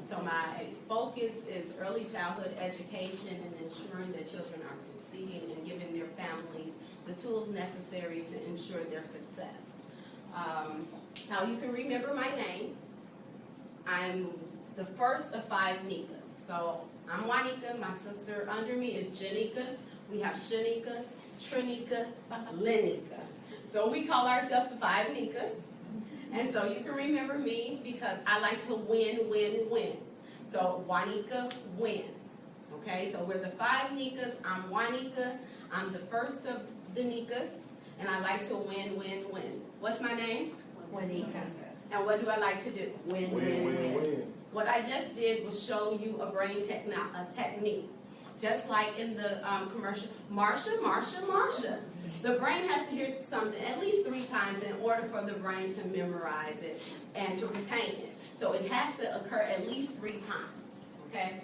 So my focus is early childhood education and ensuring that children are succeeding and giving their families the tools necessary to ensure their success. Now you can remember my name. I'm the first of 5 Nikas. So I'm Juanica, my sister under me is Janika, we have Shanika, Trinika, Lenika. So we call ourselves the 5 Nikas. And so you can remember me because I like to win, win, win. So Juanica, win. Okay, so we're the 5 Nikas. I'm Juanica. I'm the first of the Nikas. And I like to win, win, win. What's my name? Juanica. And what do I like to do? Win, win, win. What I just did was show you a brain technique. Just like in the commercial, Marsha, Marsha, Marsha. The brain has to hear something at least 3 times in order for the brain to memorize it and to retain it. So it has to occur at least 3 times, okay?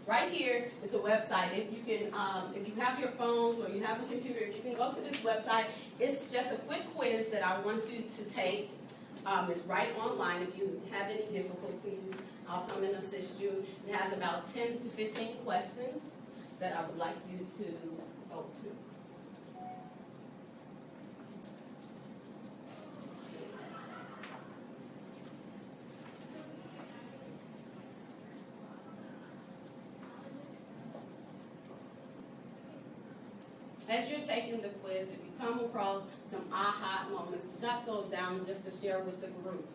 Right here is a website. If you can, if you have your phones or you have a computer, if you can go to this website, it's just a quick quiz that I want you to take. It's right online. If you have any difficulties, I'll come and assist you. It has about 10 to 15 questions that I would like you to go to. As you're taking the quiz, if you come across some aha moments, jot those down just to share with the group.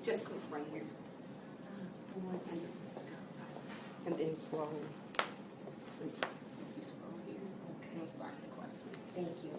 Just click right here. And then scroll. If you scroll here, we'll start the questions. Thank you.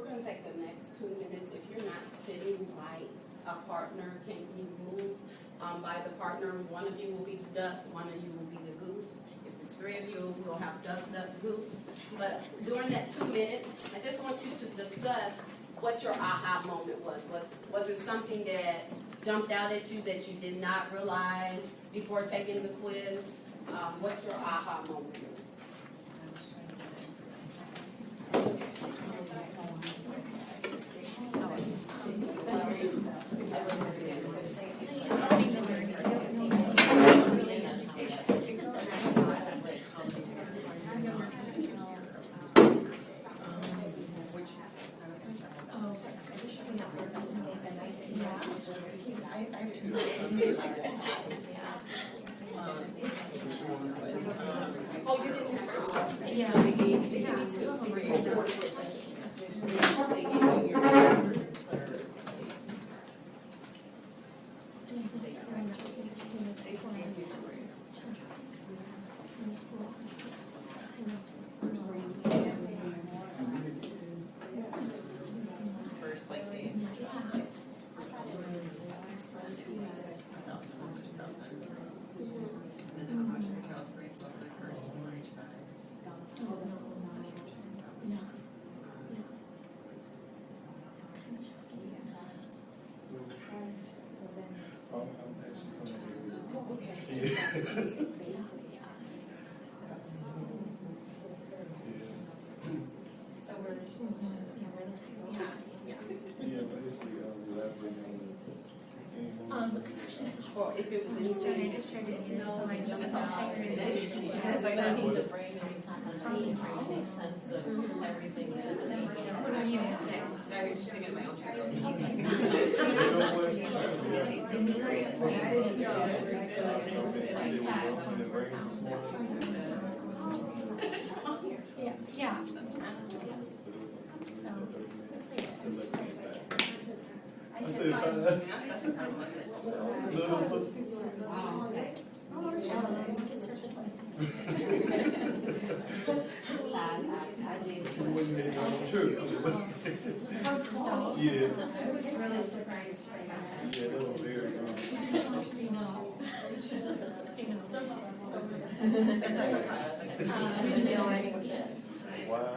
we're going to take the next 2 minutes. If you're not sitting by a partner, can you move by the partner? One of you will be the duck, one of you will be the goose. If it's 3 of you, we'll have duck, goose. But during that 2 minutes, I just want you to discuss what your aha moment was. Was it something that jumped out at you that you did not realize before taking the quiz? What your aha moment is? Oh, you didn't use yeah, they gave me 2. They gave me 4 choices. They gave you your first like days. So we're or if it was in I just tried to get it, so I just It's like I that. think the brain is concentrating to make sense of everything that's happening. I was just thinking of my own child. Yeah. So, looks like it's I said Yeah. I was really surprised by that. Yeah, that was very good. Wow.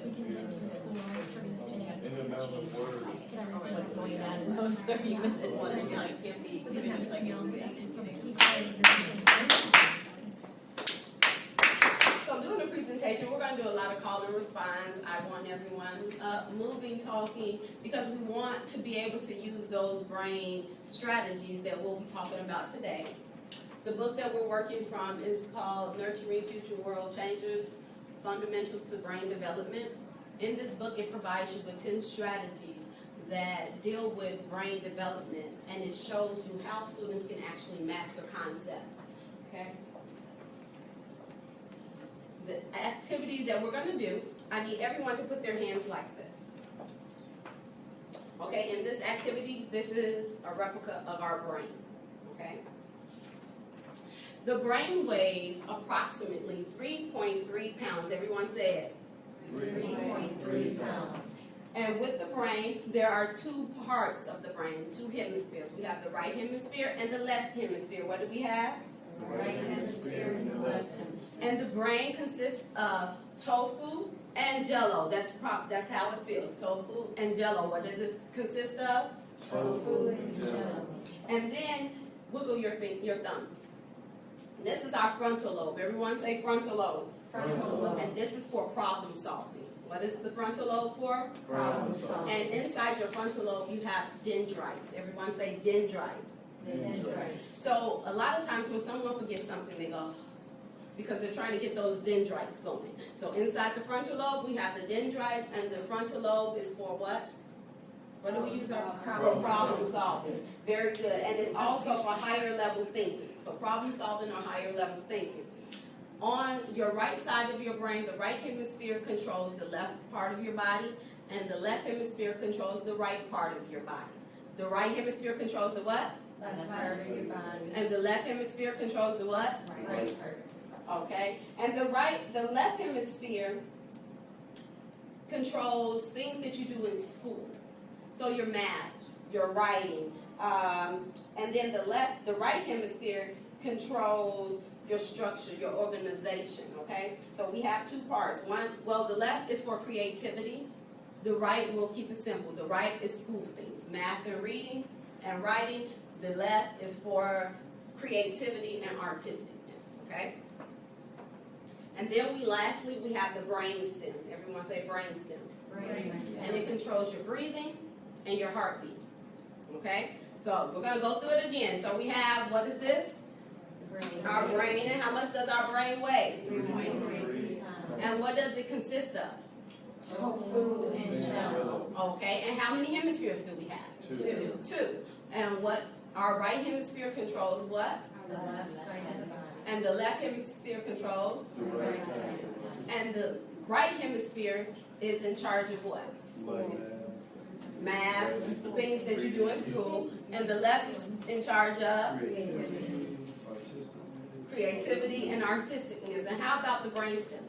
We can get to the school starting today. In the amount of words. What's going on in those 30 minutes. Just like So So during the presentation, we're going to do a lot of call and response. I want everyone moving, talking, because we want to be able to use those brain strategies that we'll be talking about today. The book that we're working from is called Nurturing Future World Changers, Fundamentals to Brain Development. In this book, it provides you with 10 strategies that deal with brain development, and it shows you how students can actually master concepts. Okay? The activity that we're going to do, I need everyone to put their hands like this. Okay, in this activity, this is a replica of our brain. Okay? The brain weighs approximately 3.3 pounds. Everyone say it. 3.3 pounds. And with the brain, there are 2 parts of the brain, 2 hemispheres. We have the right hemisphere and the left hemisphere. What do we have? The right hemisphere and the left hemisphere. And the brain consists of tofu and jello. That's how it feels, tofu and jello. What does it consist of? Tofu and jello. And then wiggle your thumbs. This is our frontal lobe. Everyone say frontal lobe. Frontal lobe. And this is for problem solving. What is the frontal lobe for? Problem solving. And inside your frontal lobe, you have dendrites. Everyone say dendrites. Dendrites. So a lot of times when someone forgets something, they go, because they're trying to get those dendrites going. So inside the frontal lobe, we have the dendrites, and the frontal lobe is for what? What do we use for problem solving? Very good. And it's also for higher level thinking. So problem solving or higher level thinking. On your right side of your brain, the right hemisphere controls the left part of your body, and the left hemisphere controls the right part of your body. The right hemisphere controls the what? Left part of your body. And the left hemisphere controls the what? Right part. Okay. And the left hemisphere controls things that you do in school. So your math, your writing, and then the right hemisphere controls your structure, your organization, okay? So we have two parts. One, well, the left is for creativity. The right, we'll keep it simple. The right is school things, math and reading and writing. The left is for creativity and artisticness, okay? And then lastly, we have the brain stem. Everyone say brain stem. And it controls your breathing and your heartbeat, okay? So we're going to go through it again. So we have, what is this? Our brain. And how much does our brain weigh? And what does it consist of? Food and gel. Okay, and how many hemispheres do we have? Two. And what our right hemisphere controls what? The left side of the body. And the left hemisphere controls? The right side. And the right hemisphere is in charge of what? Math, things that you do in school. And the left is in charge of creativity and artisticness. And how about the brainstem?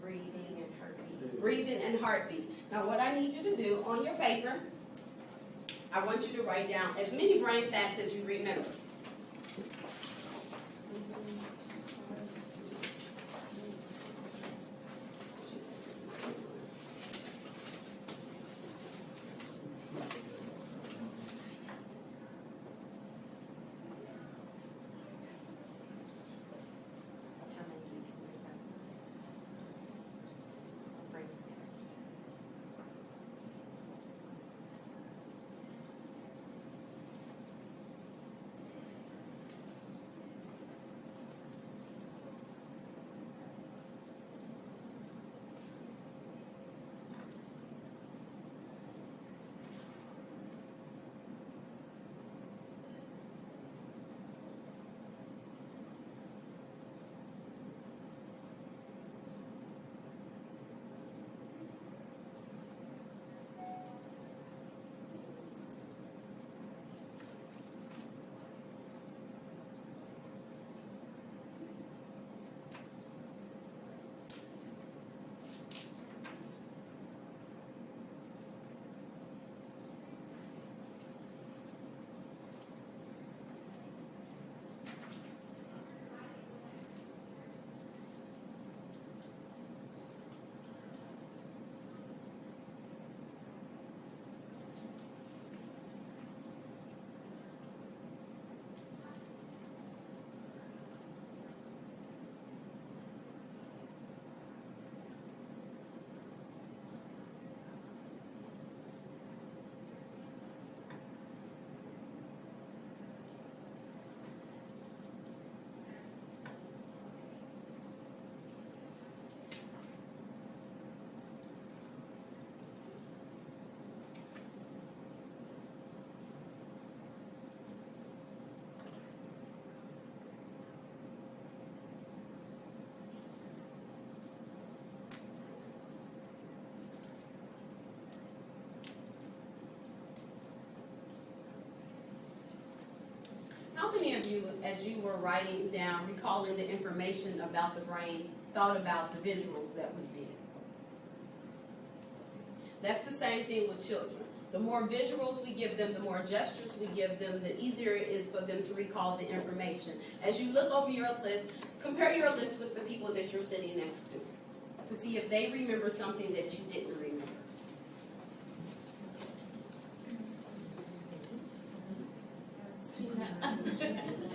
Breathing and heartbeat. Breathing and heartbeat. Now what I need you to do on your paper, I want you to write down as many brain facts as you remember. How many of you, as you were writing down, recalling the information about the brain, thought about the visuals that we did? That's the same thing with children. The more visuals we give them, the more gestures we give them, the easier it is for them to recall the information. As you look over your list, compare your list with the people that you're sitting next to see if they remember something that you didn't remember.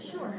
Sure.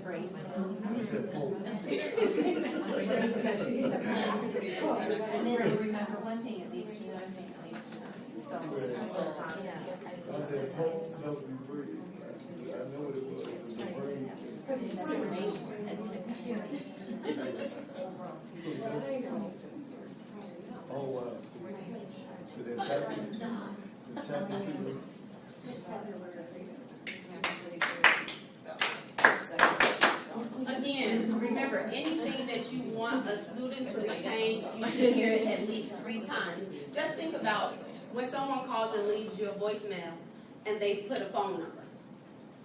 brains. I said hope. And then they remember one thing, it leads to another thing, it leads to another thing. So it's kind of a constant. I said hope helps me breathe. I know what it was. The brain. Oh, wow. So they're tapping. They're tapping to the. Again, remember, anything that you want a student to retain, you should hear it at least 3 times. Just think about when someone calls and leaves you a voicemail and they put a phone number.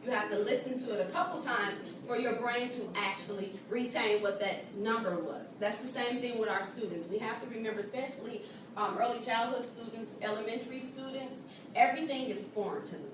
You have to listen to it a couple times for your brain to actually retain what that number was. That's the same thing with our students. We have to remember, especially early childhood students, elementary students, everything is foreign to them.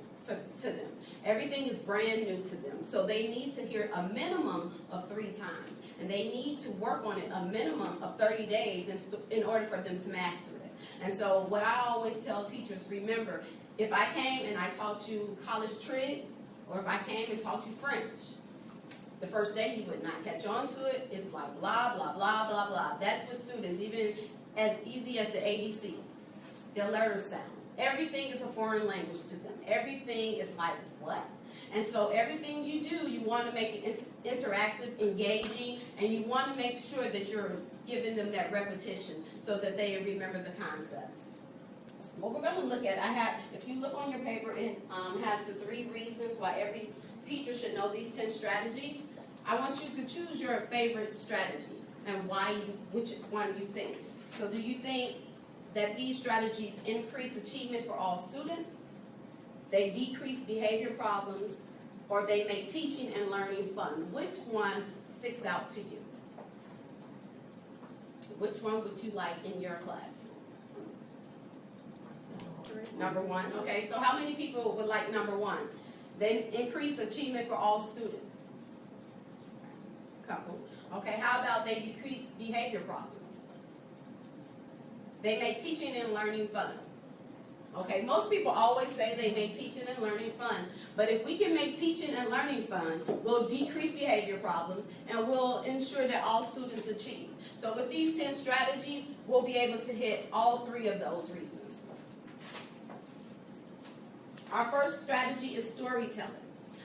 Everything is brand new to them. So they need to hear a minimum of 3 times. And they need to work on it a minimum of 30 days in order for them to master it. And so what I always tell teachers, remember, if I came and I taught you college trig, or if I came and taught you French, the first day you would not catch on to it. It's like blah, blah, blah, blah, blah. That's with students, even as easy as the ABCs, their letter sounds. Everything is a foreign language to them. Everything is like, what? And so everything you do, you want to make it interactive, engaging, and you want to make sure that you're giving them that repetition so that they remember the concepts. What we're going to look at, if you look on your paper, it has the 3 reasons why every teacher should know these 10 strategies. I want you to choose your favorite strategy and which one you think. So do you think that these strategies increase achievement for all students, they decrease behavior problems, or they make teaching and learning fun? Which one sticks out to you? Which one would you like in your classroom? Number 1. Okay, so how many people would like number 1? They increase achievement for all students. Couple. Okay, how about they decrease behavior problems? They make teaching and learning fun. Okay, most people always say they make teaching and learning fun, but if we can make teaching and learning fun, we'll decrease behavior problems and we'll ensure that all students achieve. So with these 10 strategies, we'll be able to hit all 3 of those reasons. Our first strategy is storytelling.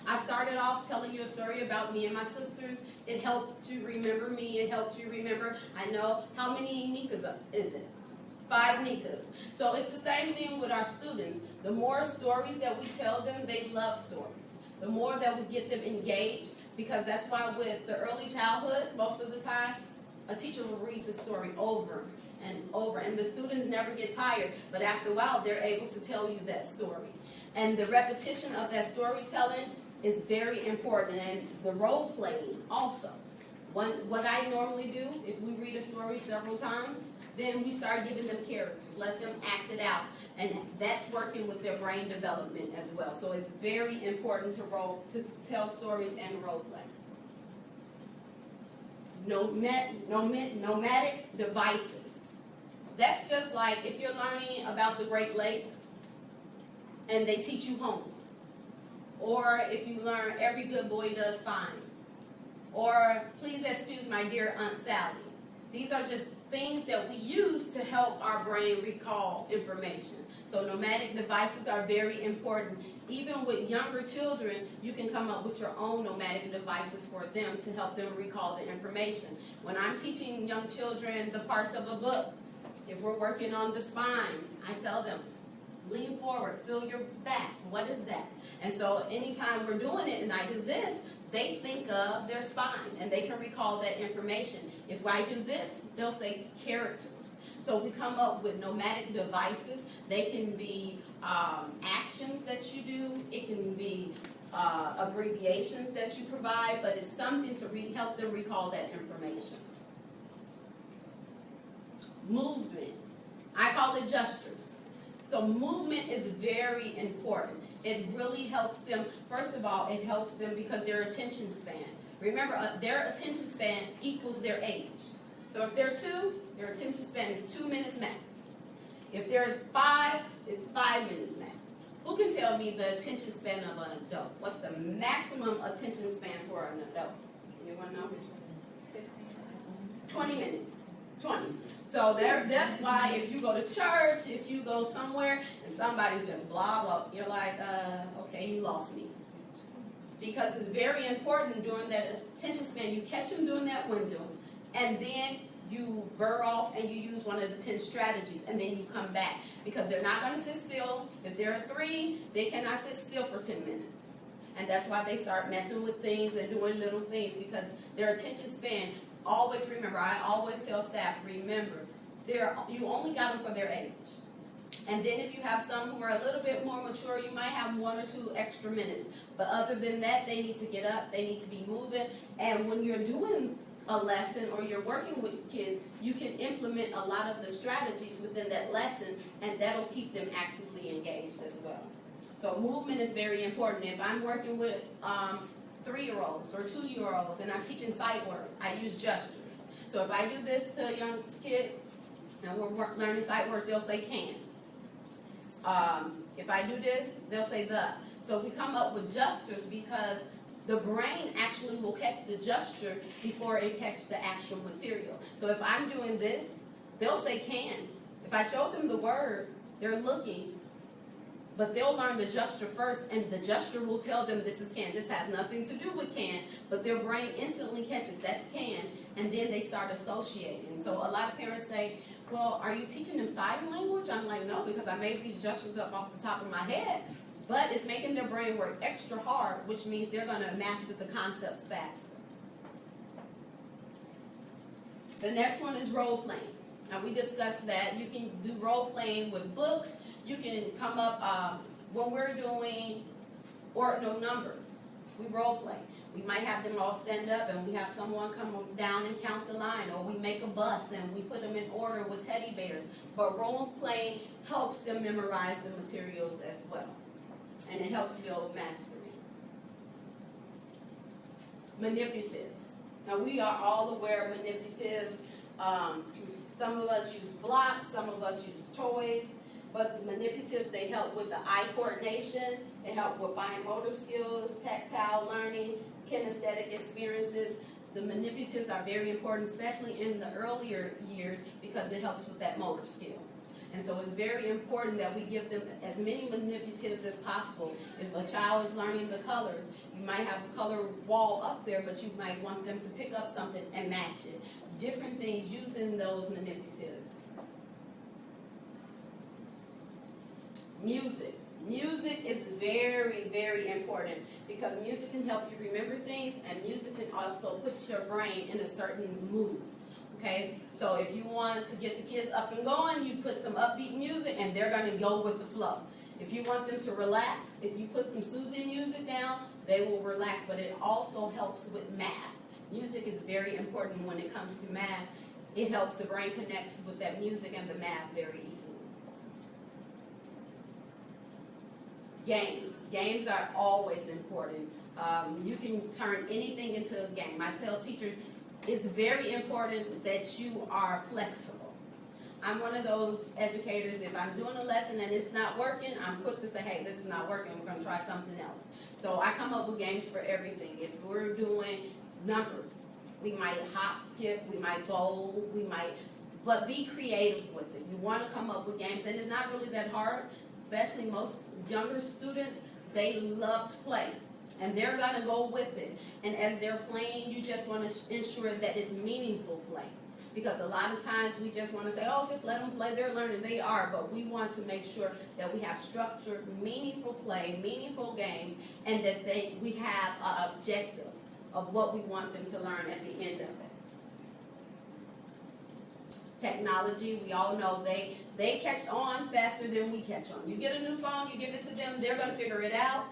I started off telling you a story about me and my sisters. It helped you remember me. It helped you remember, I know, how many Nikas is it? 5 Nikas. So it's the same thing with our students. The more stories that we tell them, they love stories. The more that we get them engaged, because that's why with the early childhood, most of the time, a teacher will read the story over and over, and the students never get tired, but after a while, they're able to tell you that story. And the repetition of that storytelling is very important, and the role playing also. What I normally do, if we read a story several times, then we start giving them characters, let them act it out, and that's working with their brain development as well. So it's very important to tell stories and role play. Nomadic devices. That's just like if you're learning about the Great Lakes and they teach you home. Or if you learn every good boy does fine. Or please excuse my dear Aunt Sally. These are just things that we use to help our brain recall information. So nomadic devices are very important. Even with younger children, you can come up with your own nomadic devices for them to help them recall the information. When I'm teaching young children the parts of a book, if we're working on the spine, I tell them, lean forward, feel your back. What is that? And so anytime we're doing it and I do this, they think of their spine and they can recall that information. If I do this, they'll say characters. So we come up with nomadic devices. They can be actions that you do. It can be abbreviations that you provide, but it's something to help them recall that information. Movement. I call it gestures. So movement is very important. It really helps them. First of all, it helps them because their attention span. Remember, their attention span equals their age. So if they're 2, their attention span is 2 minutes max. If they're 5, it's 5 minutes max. Who can tell me the attention span of an adult? What's the maximum attention span for an adult? Anyone know? 20 minutes. 20. So that's why if you go to church, if you go somewhere and somebody's just blah, blah, you're like, okay, you lost me. Because it's very important during that attention span, you catch them during that window, and then you burr off and you use one of the 10 strategies, and then you come back. Because they're not going to sit still. If there are 3, they cannot sit still for 10 minutes. And that's why they start messing with things and doing little things, because their attention span, always remember, I always tell staff, remember, you only got them for their age. And then if you have some who are a little bit more mature, you might have 1 or 2 extra minutes. But other than that, they need to get up, they need to be moving. And when you're doing a lesson or you're working with kids, you can implement a lot of the strategies within that lesson, and that'll keep them actively engaged as well. So movement is very important. If I'm working with 3-year-olds or 2-year-olds and I'm teaching sight words, I use gestures. So if I do this to a young kid and we're learning sight words, they'll say can. If I do this, they'll say the. So we come up with gestures because the brain actually will catch the gesture before it catches the actual material. So if I'm doing this, they'll say can. If I show them the word, they're looking, but they'll learn the gesture first, and the gesture will tell them this is can. This has nothing to do with can, but their brain instantly catches that's can, and then they start associating. So a lot of parents say, well, are you teaching them sign language? I'm like, no, because I made these gestures up off the top of my head. But it's making their brain work extra hard, which means they're going to master the concepts faster. The next one is role playing. Now, we discussed that. You can do role playing with books. You can come up, when we're doing ordinal numbers, we role play. We might have them all stand up and we have someone come down and count the line, or we make a bus and we put them in order with teddy bears. But role playing helps them memorize the materials as well. And it helps build mastery. Manipulatives. Now we are all aware of manipulatives. Some of us use blocks, some of us use toys, but the manipulatives, they help with the eye coordination, they help with fine motor skills, tactile learning, kinesthetic experiences. The manipulatives are very important, especially in the earlier years, because it helps with that motor skill. And so it's very important that we give them as many manipulatives as possible. If a child is learning the colors, you might have a color wall up there, but you might want them to pick up something and match it. Different things using those manipulatives. Music. Music is very, very important because music can help you remember things, and music can also put your brain in a certain mood. Okay, so if you want to get the kids up and going, you put some upbeat music and they're going to go with the flow. If you want them to relax, if you put some soothing music down, they will relax, but it also helps with math. Music is very important when it comes to math. It helps the brain connect with that music and the math very easily. Games. Games are always important. You can turn anything into a game. I tell teachers, it's very important that you are flexible. I'm one of those educators, if I'm doing a lesson and it's not working, I'm quick to say, hey, this is not working, we're going to try something else. So I come up with games for everything. If we're doing numbers, we might hop, skip, we might bowl, but be creative with it. You want to come up with games, and it's not really that hard, especially most younger students, they love to play. And they're going to go with it. And as they're playing, you just want to ensure that it's meaningful play. Because a lot of times we just want to say, oh, just let them play, they're learning. They are, but we want to make sure that we have structured, meaningful play, meaningful games, and that we have an objective of what we want them to learn at the end of it. Technology, we all know they catch on faster than we catch on. You get a new phone, you give it to them, they're going to figure it out.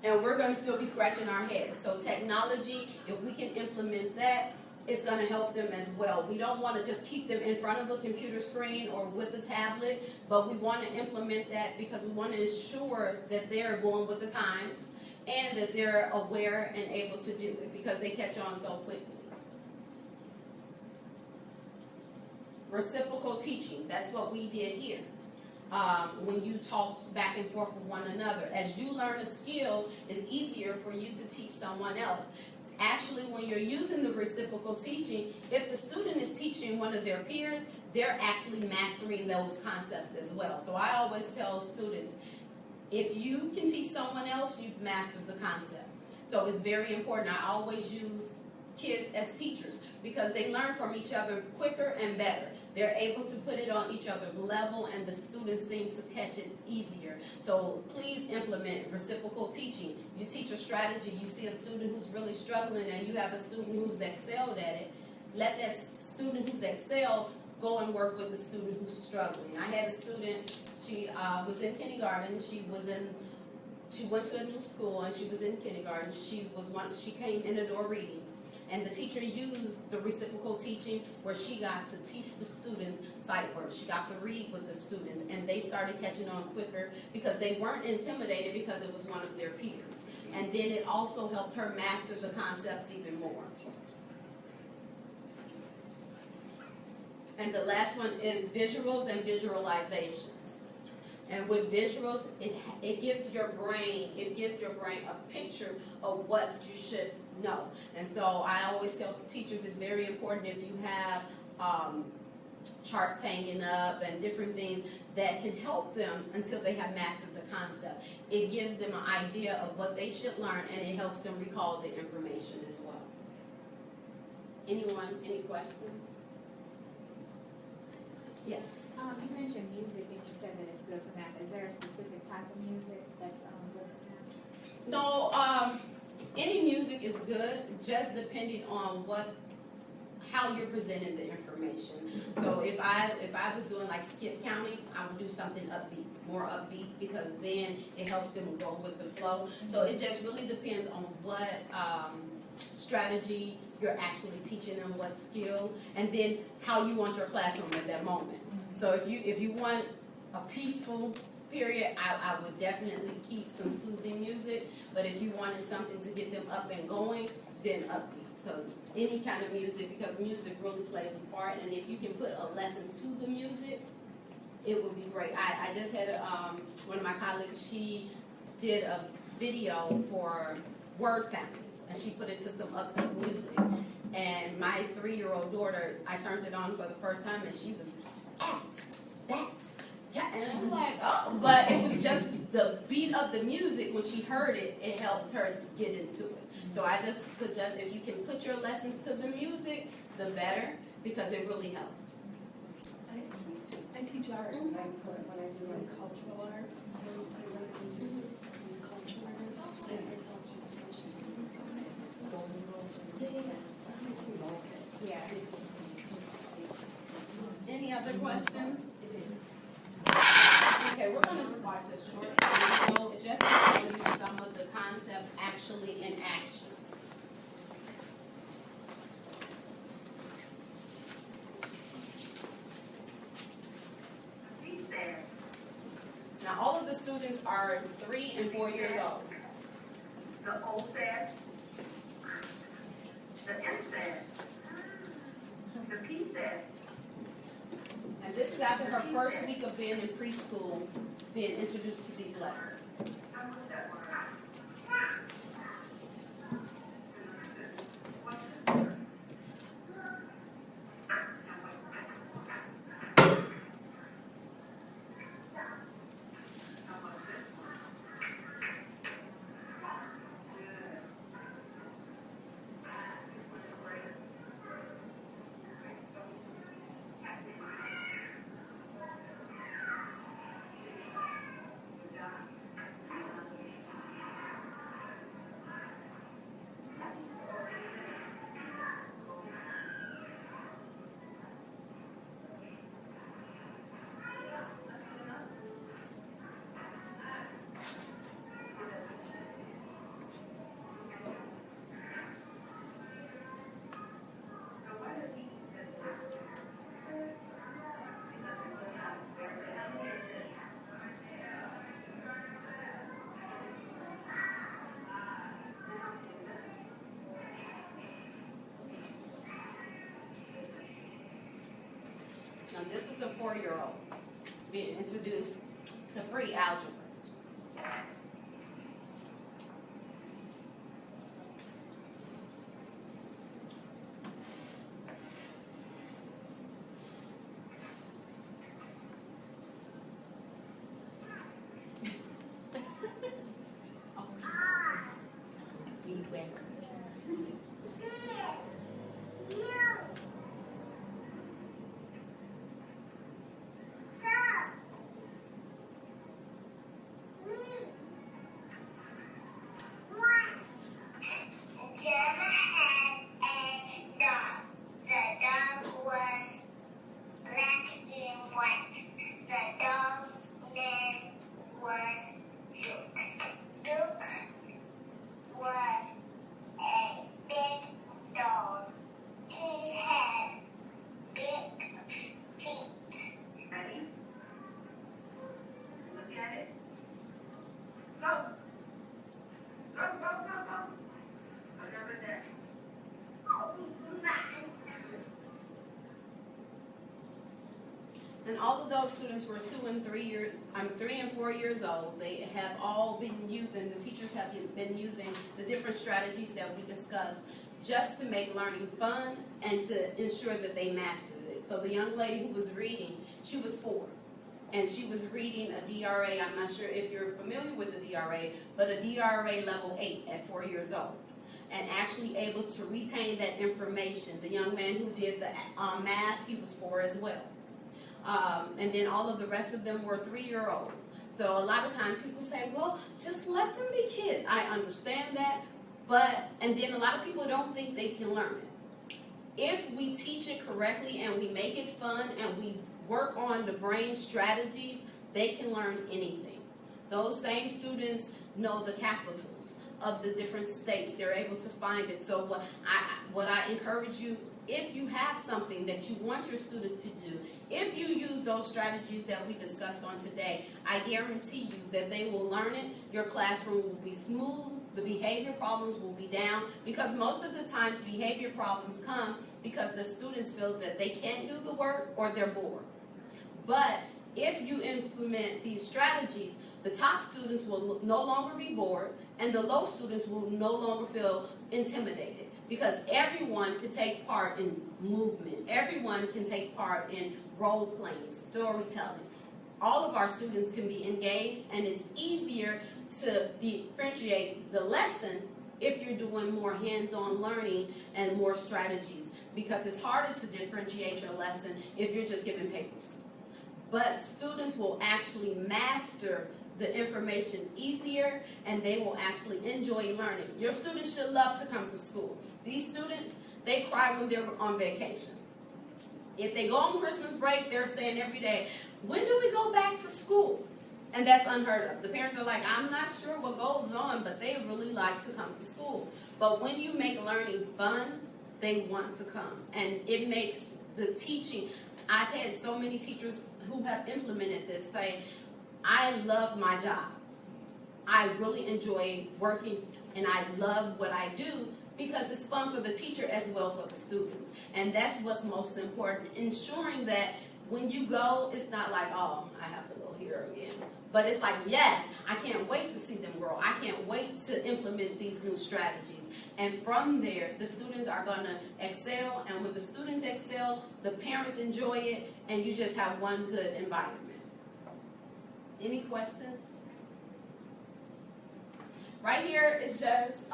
And we're going to still be scratching our heads. So technology, if we can implement that, it's going to help them as well. We don't want to just keep them in front of a computer screen or with a tablet, but we want to implement that because we want to ensure that they're going with the times and that they're aware and able to do it because they catch on so quickly. Reciprocal teaching, that's what we did here. When you talk back and forth with one another. As you learn a skill, it's easier for you to teach someone else. actually, when you're using the reciprocal teaching, if the student is teaching one of their peers, they're actually mastering those concepts as well. So I always tell students, if you can teach someone else, you've mastered the concept. So it's very important. I always use kids as teachers because they learn from each other quicker and better. They're able to put it on each other's level, and the students seem to catch it easier. So please implement reciprocal teaching. You teach a strategy, you see a student who's really struggling, and you have a student who's excelled at it. Let that student who's excelled go and work with the student who's struggling. I had a student, she was in kindergarten, she went to a new school, and she was in kindergarten. She came in the door reading. And the teacher used the reciprocal teaching where she got to teach the students sight words. She got to read with the students, and they started catching on quicker because they weren't intimidated because it was one of their peers. And then it also helped her master the concepts even more. And the last one is visuals and visualizations. And with visuals, it gives your brain a picture of what you should know. And so I always tell teachers it's very important if you have charts hanging up and different things that can help them until they have mastered the concept. It gives them an idea of what they should learn, and it helps them recall the information as well. Anyone, any questions? Yeah. You mentioned music and you said that it's good for math. Is there a specific type of music that's good for math? No, any music is good, just depending on how you're presenting the information. So if I was doing like skip counting, I would do something more upbeat, because then it helps them go with the flow. So it just really depends on what strategy you're actually teaching them, what skill, and then how you want your classroom at that moment. So if you want a peaceful period, I would definitely keep some soothing music. But if you wanted something to get them up and going, then upbeat. So any kind of music, because music really plays a part. And if you can put a lesson to the music, it would be great. I just had one of my colleagues, she did a video for word families, and she put it to some upbeat music. And my 3-year-old daughter, I turned it on for the first time, and she was yeah, and I'm like, oh, but it was just the beat of the music. When she heard it, it helped her get into it. So I just suggest if you can put your lessons to the music, the better, because it really helps. I teach art, and I put, when I do like cultural art, I always put like music and cultural artists, and I culture social students. Yeah. Any other questions? Okay, we're going to watch a short video just to show you some of the concepts actually in action. Now, all of the students are 3 and 4 years old. The O said, the M said, the P said. And this is after her first week of being in preschool, being introduced to these letters. Now, this is a 4-year-old being introduced to pre-algebra. background. Gemma had a dog. The dog was black and white. The dog's name was Duke. Duke was a big dog. He had big feet. Ready? Look at it. Go. Go, go, go, go. Over there. Oh, my. And all of those students were 3 and 4 years old. They have all been using, the teachers have been using the different strategies that we discussed just to make learning fun and to ensure that they mastered it. So the young lady who was reading, she was 4. And she was reading a DRA, I'm not sure if you're familiar with the DRA, but a DRA level 8 at 4 years old. And actually able to retain that information. The young man who did the math, he was 4 as well. And then all of the rest of them were 3-year-olds. So a lot of times people say, well, just let them be kids. I understand that, and then a lot of people don't think they can learn it. If we teach it correctly and we make it fun and we work on the brain strategies, they can learn anything. Those same students know the capitals of the different states. They're able to find it. So what I encourage you, if you have something that you want your students to do, if you use those strategies that we discussed on today, I guarantee you that they will learn it. Your classroom will be smooth. The behavior problems will be down, because most of the times behavior problems come because the students feel that they can't do the work or they're bored. But if you implement these strategies, the top students will no longer be bored and the low students will no longer feel intimidated, because everyone can take part in movement. Everyone can take part in role playing, storytelling. All of our students can be engaged, and it's easier to differentiate the lesson if you're doing more hands-on learning and more strategies, because it's harder to differentiate your lesson if you're just giving papers. But students will actually master the information easier, and they will actually enjoy learning. Your students should love to come to school. These students, they cry when they're on vacation. If they go on Christmas break, they're saying every day, when do we go back to school? And that's unheard of. The parents are like, I'm not sure what goes on, but they really like to come to school. But when you make learning fun, they want to come. And it makes the teaching. I've had so many teachers who have implemented this say, I love my job. I really enjoy working, and I love what I do because it's fun for the teacher as well for the students. And that's what's most important, ensuring that when you go, it's not like, oh, I have to go here again. But it's like, yes, I can't wait to see them grow. I can't wait to implement these new strategies. And from there, the students are going to excel. And when the students excel, the parents enjoy it, and you just have one good environment. Any questions? Right here is just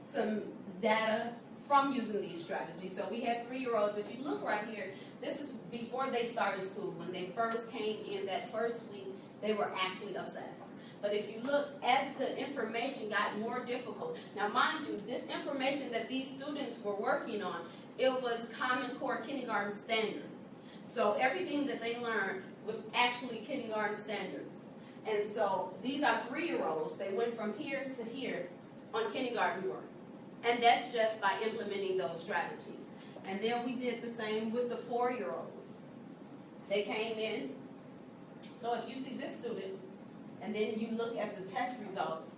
some data from using these strategies. So we had 3-year-olds. If you look right here, this is before they started school. When they first came in that first week, they were actually assessed. But if you look, as the information got more difficult, now mind you, this information that these students were working on, it was Common Core kindergarten standards. So everything that they learned was actually kindergarten standards. And so these are 3-year-olds. They went from here to here on kindergarten work. And that's just by implementing those strategies. And then we did the same with the 4-year-olds. They came in. So if you see this student, and then you look at the test results,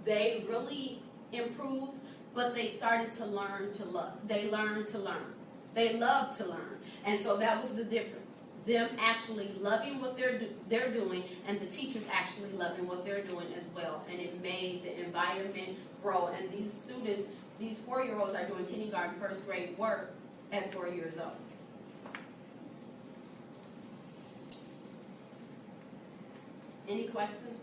they really improved, but they started to learn to love. They learned to learn. They love to learn. And so that was the difference. Them actually loving what they're doing, and the teachers actually loving what they're doing as well. And it made the environment grow. And these students, these 4-year-olds are doing kindergarten, first grade work at 4 years old. Any questions?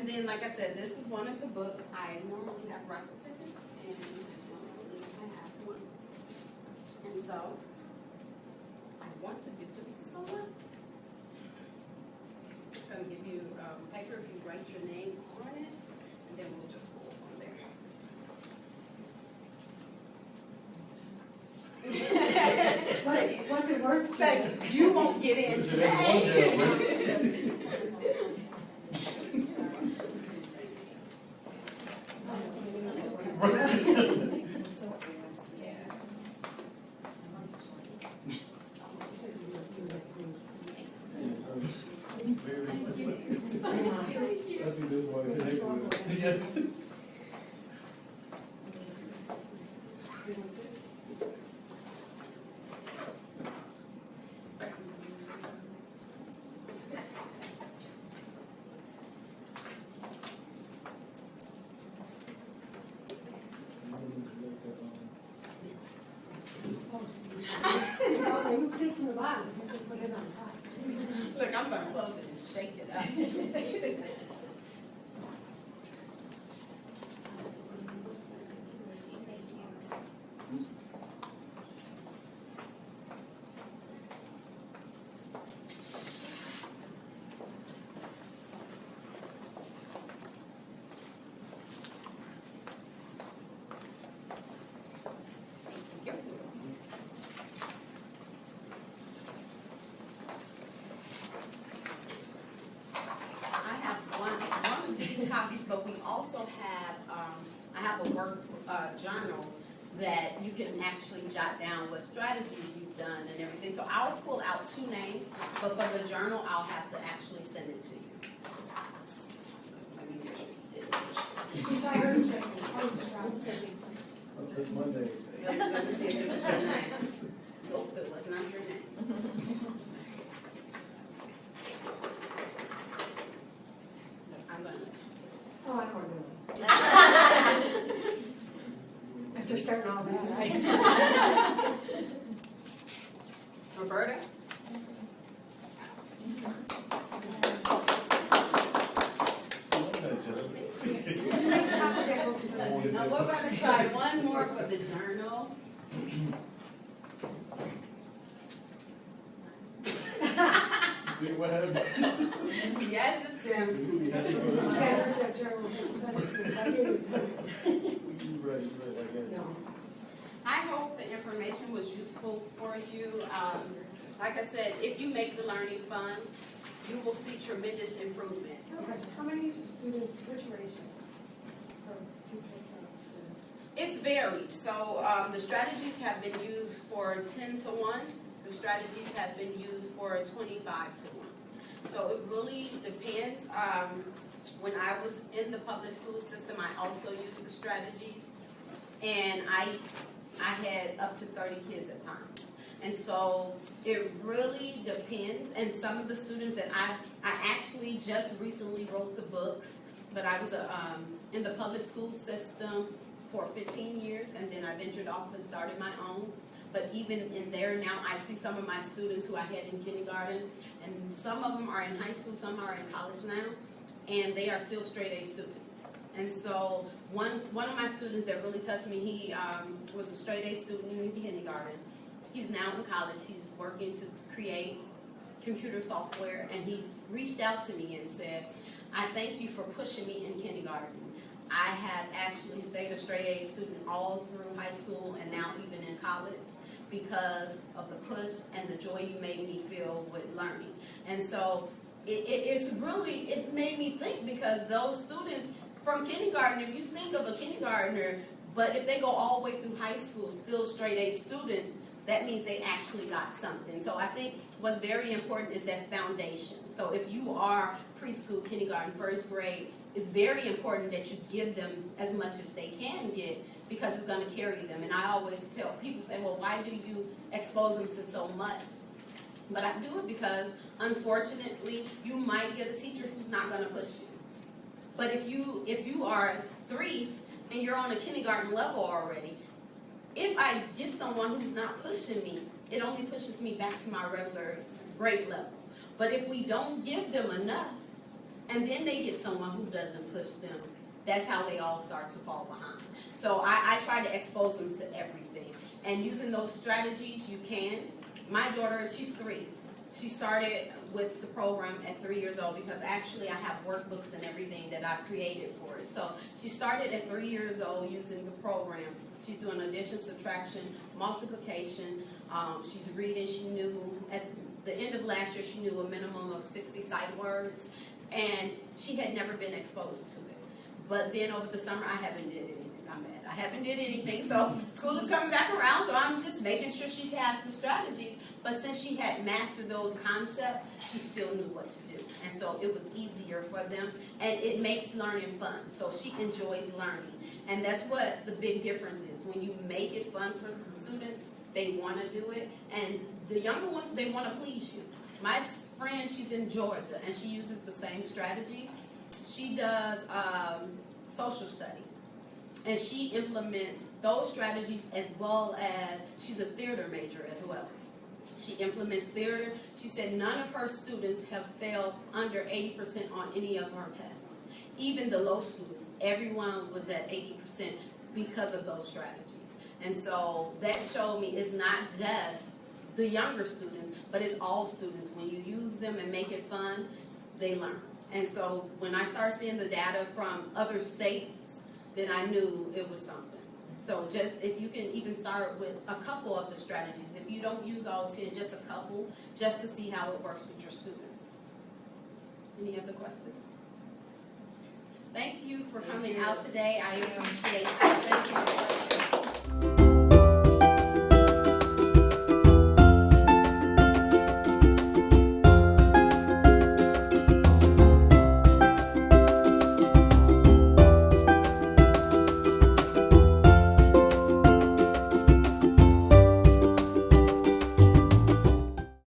And then, like I said, this is one of the books. I normally have raffle tickets, and normally I have one. And so, I want to give this to someone. Just gonna give you paper if you write your name on it, and then we'll just go from there. What's it worth? So you won't get in Is it in one today. That'd be this one, connect with it. You click from the bottom, just put it on top. Look, I'm gonna close it and shake it up. I have one of these copies, but we also have, I have a work journal that you can actually jot down what strategies you've done and everything. So I'll pull out 2 names, but for the journal, I'll have to actually send it to you. Let me make sure you did it. That's Monday. Let me see if it was your name. Nope, it was not your name. I'm gonna. Oh, I don't know. After starting all that, right? Roberta? Now we're gonna try one more for the journal. See what happened? Yes, it's him. You'll be happy for that. You ready, I guess. No. I hope the information was useful for you. Like I said, if you make the learning fun, you will see tremendous improvement. How many students, which ratio from teachers to students? It's varied. So the strategies have been used for 10 to 1. The strategies have been used for 25 to 1. So it really depends. When I was in the public school system, I also used the strategies. And I had up to 30 kids at times. And so it really depends. And some of the students that I actually just recently wrote the books, but I was in the public school system for 15 years, and then I ventured off and started my own. But even in there now, I see some of my students who I had in kindergarten, and some of them are in high school, some are in college now, and they are still straight A students. And so one of my students that really touched me, he was a straight A student in kindergarten. He's now in college. He's working to create computer software, and he reached out to me and said, I thank you for pushing me in kindergarten. I have actually stayed a straight A student all through high school and now even in college because of the push and the joy you made me feel with learning. And so it made me think, because those students from kindergarten, if you think of a kindergartner, but if they go all the way through high school, still straight A students, that means they actually got something. So I think what's very important is that foundation. So if you are preschool, kindergarten, first grade, it's very important that you give them as much as they can get, because it's going to carry them. And I always tell people, say, well, why do you expose them to so much? But I do it because, unfortunately, you might get a teacher who's not going to push you. But if you are 3 and you're on a kindergarten level already, if I get someone who's not pushing me, it only pushes me back to my regular grade level. But if we don't give them enough, and then they get someone who doesn't push them, that's how they all start to fall behind. So I try to expose them to everything. And using those strategies, you can. My daughter, she's 3. She started with the program at 3 years old because actually I have workbooks and everything that I've created for it. So she started at 3 years old using the program. She's doing addition, subtraction, multiplication. She's reading. She knew at the end of last year, she knew a minimum of 60 sight words, and she had never been exposed to it. But then over the summer, I haven't did anything. I haven't did anything. So school is coming back around, so I'm just making sure she has the strategies. But since she had mastered those concepts, she still knew what to do. And so it was easier for them, and it makes learning fun. So she enjoys learning. And that's what the big difference is. When you make it fun for the students, they want to do it. And the younger ones, they want to please you. My friend, she's in Georgia, and she uses the same strategies. She does social studies. And she implements those strategies as well as, she's a theater major as well. She implements theater. She said none of her students have failed under 80% on any of her tests. Even the low students, everyone was at 80% because of those strategies. And so that showed me it's not just the younger students, but it's all students. When you use them and make it fun, they learn. And so when I started seeing the data from other states, then I knew it was something. So just if you can even start with a couple of the strategies, if you don't use all 10, just a couple, just to see how it works with your students. Any other questions? Thank you for coming out today. I appreciate